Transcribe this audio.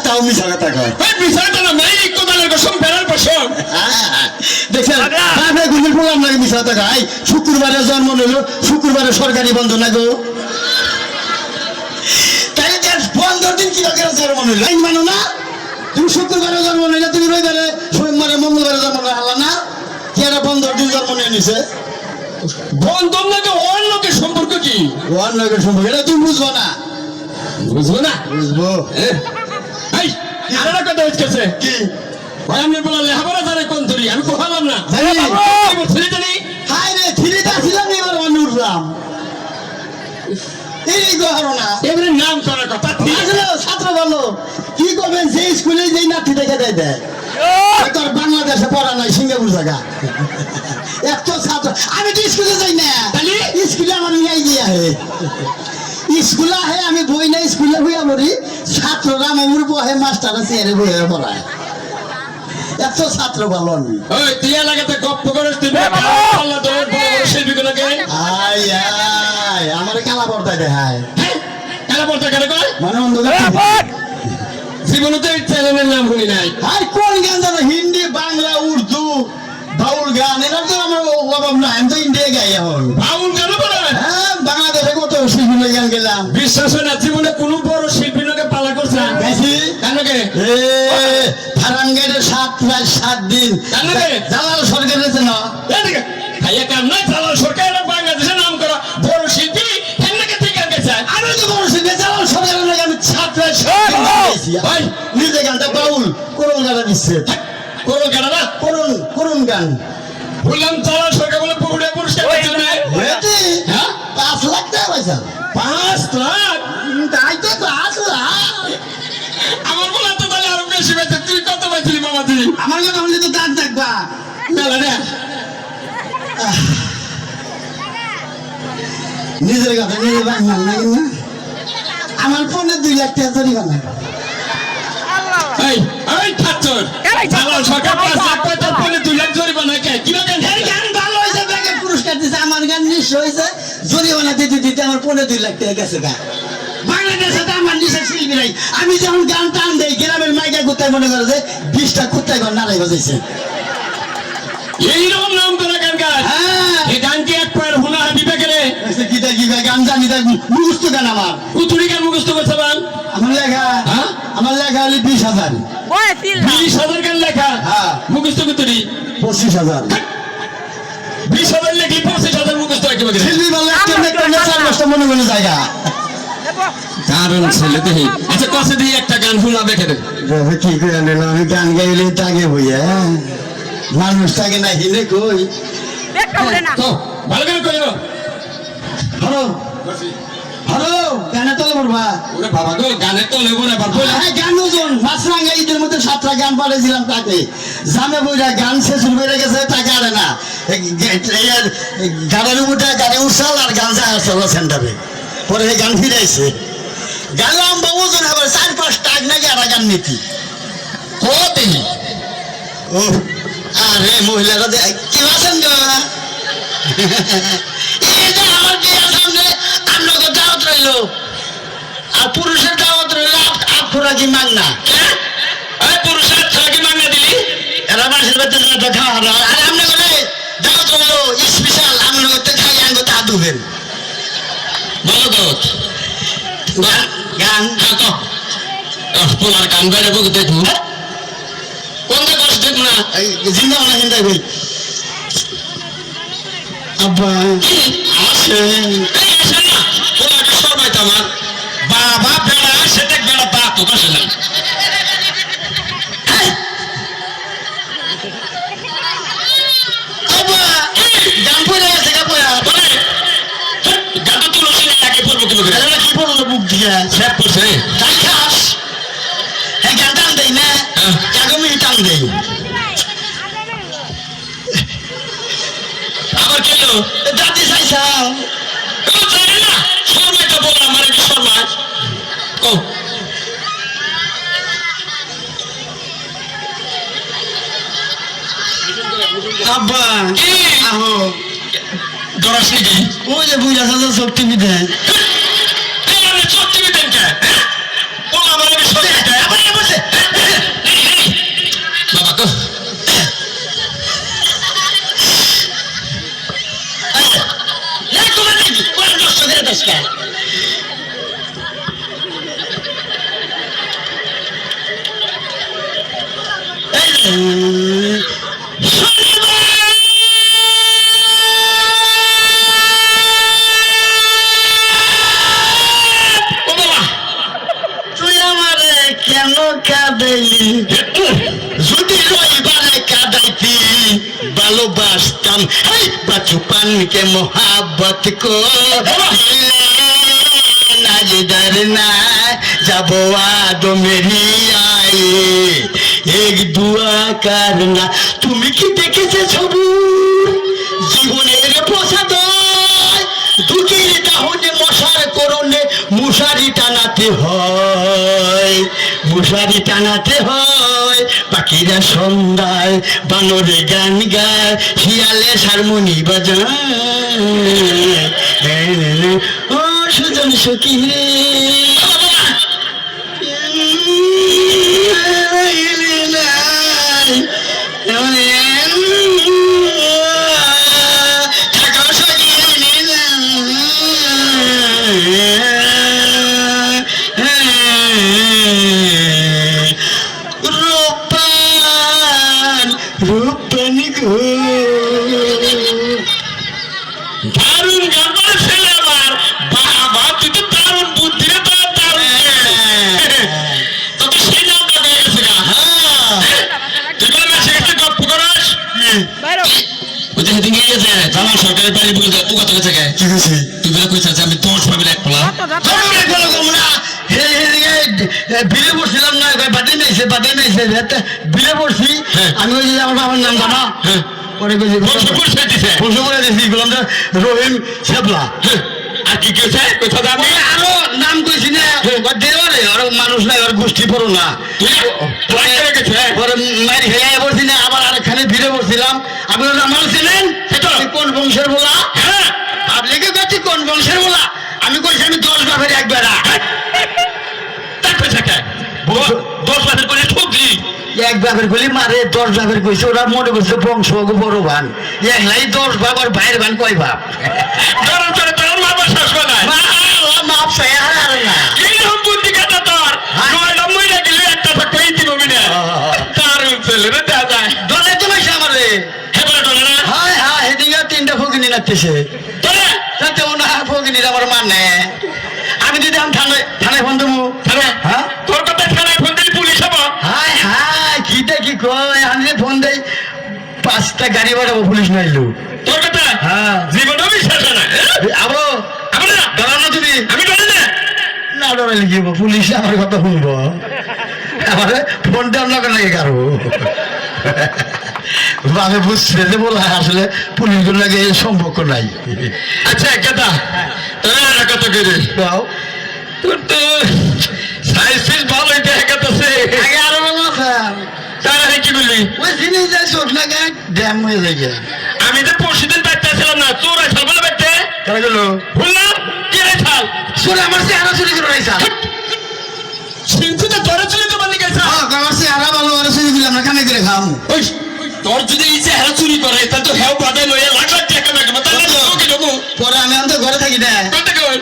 তাও মিশা কথা কয় মিশাটা না মাই একটু দালের কসম ফেরার কসম দেখছেন তারপরে গুলির প্রোগ্রাম লাগে মিশা কথা কয় শুক্রবারে জন্ম নিল শুক্রবারে সরকারি বন্ধ না গো তাহলে বন্ধর দিন কি করে জন্ম নিল আইন মানো না তুমি শুক্রবারে জন্ম নিলে তুমি রবিবারে সোমবারে মঙ্গলবারে জন্ম নিলে না কি একটা বন্ধর দিন জন্ম নিয়ে নিছে বন্ধন লাগে ওর লোকের সম্পর্ক কি ওর লোকের সম্পর্ক এটা তুমি বুঝবো না বুঝবো না বুঝবো এই আরেকটা কথা হচ্ছে কি ভাই আমি বলা লেখাপড়া জানে কোন ধরি আমি কোহালাম না ছেলে জানি হাই রে থ্রিটা ছিলাম এবার আমি উঠলাম এই গহর না এবারে নাম করার কথা আসলে ছাত্র বলো কি করবেন যে স্কুলে যেই নাতি দেখে দেয় দেয় তোর বাংলাদেশে পড়া নাই সিঙ্গাপুর জায়গা এত ছাত্র আমি তো স্কুলে যাই না তাহলে স্কুলে আমার নিয়ে গিয়ে হে স্কুলে হে আমি বই না স্কুলে হইয়া পড়ি ছাত্ররা আমার বহে মাস্টাররা চেয়ারে বইয়া পড়ায় এত ছাত্র ভালো আমি ওই তুই লাগাতে গপ্প করিস তুই আল্লাহ তোর বড় বড় শিল্পীগুলোকে আই আই আমার খেলা পড়তায় দেখায় খেলা পড়তে কেন কয় মানে অন্ধকার জীবনে তো এই চ্যানেলের নাম শুনি নাই আর কোন গান জানো হিন্দি বাংলা উর্দু বাউল গান এটা তো আমার অভাব না আমি তো ইন্ডিয়া গাই এখন বাউল কেন বলে হ্যাঁ বাংলাদেশে কত শিল্পী গান গেলাম বিশ্বাস হয় না জীবনে কোন বড় শিল্পীকে পালা করছে গাইছি কেন কে ফারাঙ্গের 7 দিন জালাল সরকারের না এদিকে ভাইয়া কাম নাই জালাল সরকার বাংলাদেশের নাম করা বড় শিল্পী এমনকে ঠিক গেছে আমি তো বড় শিল্পী জালাল সরকারের লাগে আমি 7 দিন গাইছি ভাই নিজে গানটা বাউল কোরআন গান দিচ্ছে কোরআন গান না কোরআন গান বললাম জালাল সরকার বলে পুরুলিয়া পুরস্কার দিচ্ছে না হ্যাঁ 5 লাখ টাকা পয়সা 5 লাখ তাই তো 5 লাখ আমার বলা তো তাহলে আরো বেশি বেঁচে তুই কত পাইছিলি মামাজি আমার কথা বললে তো দাঁত দেখবা মেলা না নিজের কথা নিজে বাংলা না কিন্তু আমার ফোনে 2 লাখ টাকা চুরি বানা এই এই ছাত্র জালাল সরকার 5 লাখ টাকা পরে 2 লাখ জরিমানা কে কি গান এই গান ভালো হয়েছে ব্যাগে পুরস্কার দিছে আমার গান নিঃস্ব হয়েছে জরিমানা দিতে আমার ফোনে 2 লাখ টাকা গেছে গা বাংলাদেশে তো আমার নিঃস্ব শিল্পী নাই আমি যখন গান টান দেই গ্রামের মাইকা কুত্তায় মনে করে যে 20টা কুত্তায় ঘর নাড়াই বাজাইছে এইরকম নাম করা গান গায় হ্যাঁ এই গান কি একবার হুনা দিবে গেলে গীতা কি গান জানি তাই মুখস্থ গান আমার কুতুরি গান মুখস্থ করছে বান আমার লেখা হ্যাঁ আমার লেখা হলে 20,000 20,000 গান লেখা হ্যাঁ মুখস্থ কুতুরি 25,000 20,000 লেখি 25,000 মুখস্থ একেবারে শিল্পী বলে একটা 4-5টা মনে মনে জায়গা কারণ ছেলে দেহি আচ্ছা কসে দিয়ে একটা গান শোনা দেখে দে কি করে নিলাম আমি গান গাইলে তাকে হইয়া মানুষ থাকে না হিলে কই তো ভালো করে কইও হ্যালো হ্যালো গানে তলে পড়বা ওরে বাবা গো গানে তো লেবো না বাবা হ্যাঁ গান ওজন মাছরাঙ্গা ঈদের মধ্যে 7টা গান পাঠিয়েছিলাম তাকে জামে বইরা গান শেষ হয়ে গেছে টাকা আরে না গাড়ির উপরে গাড়ি উঠছাল আর গান যায় আসল সেন্টারে পরে গান ফিরাইছে গালাম বাবু জন আবার 4-5 টাক নাকি আর গান নীতি তো দেহি ও আরে মহিলারা কি আছেন গো এই যে আমার বিয়ের সামনে আপনাকে দাওয়াত রইল আর পুরুষের দাওয়াত রইল আপনারা কি মাংনা এই পুরুষের থাকি মাঙ্গা দিলি এরা মাসের বেতন তো খাওয়া দাওয়া আর আপনি বলে দাওয়াত রইল স্পেশাল আপনার করতে খাই আনবো তা দুবেন বলো তো গান তো পোলার গান গাইলে বুঝ দেখবো কোনটা কষ্ট দেখবো না জিন্দা মানে হিন্দাই বই আব্বা আসেন এই আসেন না পোলাটা সবাই তো আমার বাবা বেড়া সেটা বেড়া বা তো বসে না আব্বা গান পড়ে গেছে গা পয়া বলে গানটা তুলো সিনে আগে পড়বো কি বলে এটা কি পড়লো বুক দিয়ে সব করছে গান খাস হ্যাঁ গান টান দেই না জাগমি টান দেই আবার কেলো দাদি চাইছাও জানি না শর্মাই তো বললাম মানে কি শর্মা ও আব্বা কি আহো ডরাস নাকি ওই যে বুঝা সাজা শক্তি বিদে এই আমি সত্যি দেন কে পোলা মানে সত্যি দেন তুই আমারে কেন কাঁদাইলি? যদি রবিবারে কাঁদাইতি ভালোবাসতাম। बचपन के मोहब्बत को डरना जब याद मेरी आई एक दुआ करना। তুমি কি দেখেছে ছবি জীবনের প্রসাদ দুঃখের দাহনে মশার করণে মশারি টানাতে হয়, মশারি টানাতে হয়। পাখিরা সন্ধ্যায় বানরে গান গায়, শিয়ালে হারমোনি বাজায়। ও সুজন সখী রে রূপবানী গো দারুণ গান ছেলে আমার বাবা, তুই তো দারুণ বুদ্ধি রে, তোর দারুণ তো তো সেই নাম কাটে গেছে গা। তুই বলে না সেখানে গপ্প করস ওই যে সেদিন গিয়ে গেছে জামাল সরকারের বাড়ি বুকে যায়, তুই কত গেছে গে কি হয়েছে? তুই বলে কইছিস যে আমি 10 পাবি এক পোলা বিলে পড়ছিলাম না, বাদে নাইছে বিলে পড়ছি। আমি ওই যে আমার বাবার নাম জানা পরে পশু করে দিয়েছি, বললাম যে রহিম শেবলা। আর কি কেছে কোথা যাবি আরো নাম কইছি না, দেওয়ারে ওর মানুষ নাই, ওর গোষ্ঠী পড়ো না। পরে মারি খেয়ে পড়ছি না, আবার আরেকখানে ভিড়ে পড়ছিলাম। আপনি আমার ছিলেন কোন বংশের বলা? আপনি কে করছি কোন বংশের বলা? আমি কইছি আমি 10 বাপের একবার 10 লাখের করে ঠকলি এক বাপের গলি মারে 10 বাপের কইছে। ওরা মনে করছে বংশ বড় ভান, একলাই 10 বাপ আর ভাইয়ের ভান কয় বাপ? কারণ তোর তোর মা বাবা শেষ করে মাপ চাই আর না এইরকম বুদ্ধি কাটা তোর নয়টা মহিলা গেলে একটা কই দিব মিনে তার ছেলে রে দাদা দলে তো মাইছে আমারে। হেবরে ডলে না হায় হায় হেদিকে 3টা ফকিনি নাচতেছে, তোরে তাতে ওনা ফকিনির আমার মানে। আমি যদি আমি থানায় ফোন দেবো। হ্যাঁ তোর কথা থানায় ফোন দিলে পুলিশ হবো। হায় হায় কিটা কি কয়, আমি যে ফোন দেই 5টা গাড়ি বাড়াবো, পুলিশ নাইলো। তোর কথা হ্যাঁ জীবনও বিশ্বাস হয় না আবো আমি না দাঁড়ানো তুমি আমি ডরে না না ডরাইলে কি হবো, পুলিশ আমার কথা শুনবো। আমার ফোনটা অন্য লাগে কারো আমি বুঝছে যে বলা আসলে পুলিশগুলো লাগে সম্পর্ক নাই। আচ্ছা কথা তোর আর কত করে দাও তোর তো সাইজ ভালোই দেখা গেছে আগে আরো কথা তার আগে কি বললি ওই জিনিস যায় চোখ লাগে ড্যাম হয়ে যায়। আমি তো পরশুদিন বাইতে ছিলাম না, চোর আইসাল বলে বাইতে তারা গেল বললাম কি আইসাল চোর আমার চেহারা চুরি করে রাইছা। সিন্ধুতে তোরা চলে তো বানি গেছে আমার চেহারা ভালো আর চুরি করে আমরা কানে করে খাম। ওই তোর যদি এই চেহারা চুরি করে তাহলে তো হেও বাদে লইয়া লাখ লাখ টাকা লাগবে, তাহলে তো কি দেবো? পরে আমি তো ঘরে থাকি না। কোনটা কই